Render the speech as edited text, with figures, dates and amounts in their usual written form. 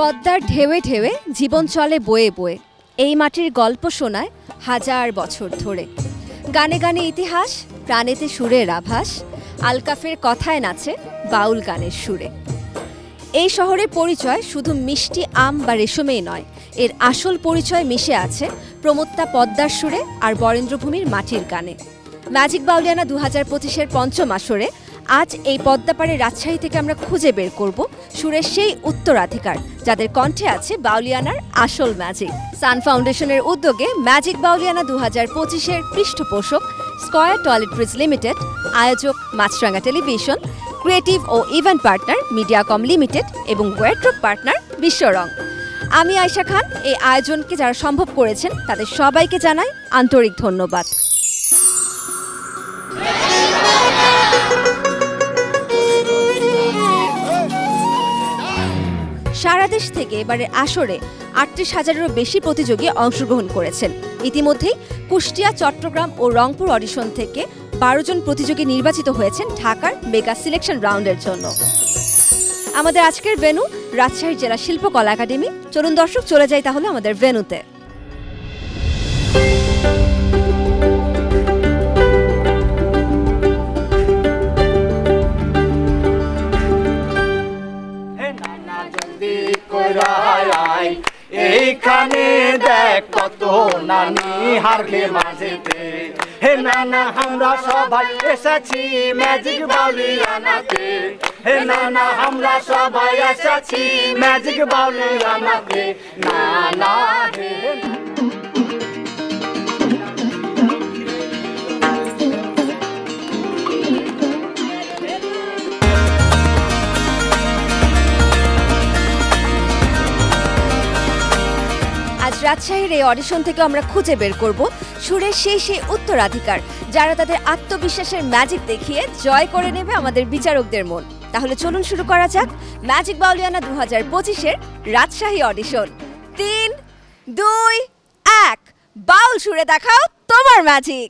পদ্মার ঢেউয়ে ঢেউয়ে জীবন চলে বয়ে বয়ে, এই মাটির গল্প শোনায় হাজার বছর ধরে। গানে গানে ইতিহাস, প্রাণেতে সুরের আভাস, আলকাফের কথায় নাচে বাউল গানের সুরে। এই শহরের পরিচয় শুধু মিষ্টি আম বা রেশমেই নয়, এর আসল পরিচয় মিশে আছে প্রমত্তা পদ্মার সুরে আর বরেন্দ্রভূমির মাটির গানে। ম্যাজিক বাউলিয়ানা 2025-এর পঞ্চম আসরে আজ এই পদ্মাপাড়ের রাজশাহী থেকে আমরা খুঁজে বের করব সুরের সেই উত্তরাধিকার যাদের কণ্ঠে আছে বাউলিয়ানার আসল ম্যাজিক। সান ফাউন্ডেশনের উদ্যোগে ম্যাজিক বাউলিয়ানা 2025-এর পৃষ্ঠপোষক স্কয়ার টয়লেট্রিজ লিমিটেড, আয়োজক মাছরাঙা টেলিভিশন, ক্রিয়েটিভ ও ইভেন্ট পার্টনার মিডিয়াকম লিমিটেড এবং ওয়েট্রপ পার্টনার বিশ্বরং। আমি আয়শা খান। এই আয়োজনকে যারা সম্ভব করেছেন তাদের সবাইকে জানাই আন্তরিক ধন্যবাদ। সারা দেশ থেকে এবারের আসরে ৩৮,০০০-এরও বেশি প্রতিযোগী অংশগ্রহণ করেছেন। ইতিমধ্যেই কুষ্টিয়া, চট্টগ্রাম ও রংপুর অডিশন থেকে ১২ জন প্রতিযোগী নির্বাচিত হয়েছেন ঢাকার মেগা সিলেকশন রাউন্ডের জন্য। আমাদের আজকের ভেন্যু রাজশাহী জেলা শিল্পকলা একাডেমি। চলুন দর্শক চলে যাই তাহলে আমাদের ভেন্যুতে। এইখানে দেখ কত নানি হারকে মাঝেতে, হে নানা আমরা সবাই এসেছি ম্যাজিক বাউলিয়ানাতে, হে নানা আমরা সবাই এসেছি ম্যাজিক বাউলিয়ানাতে, নানা হে। আজ রাজশাহীর এই অডিশন থেকে আমরা খুঁজে বের করব সুরের সেই উত্তরাধিকার যারা তাদের আত্মবিশ্বাসের ম্যাজিক দেখিয়ে জয় করে নেবে আমাদের বিচারকদের মন। তাহলে চলুন শুরু করা যাক ম্যাজিক বাউলিয়ানা 2025-এর রাজশাহী অডিশন। 3, 2, 1, বাউল সুরে দেখাও তোমার ম্যাজিক।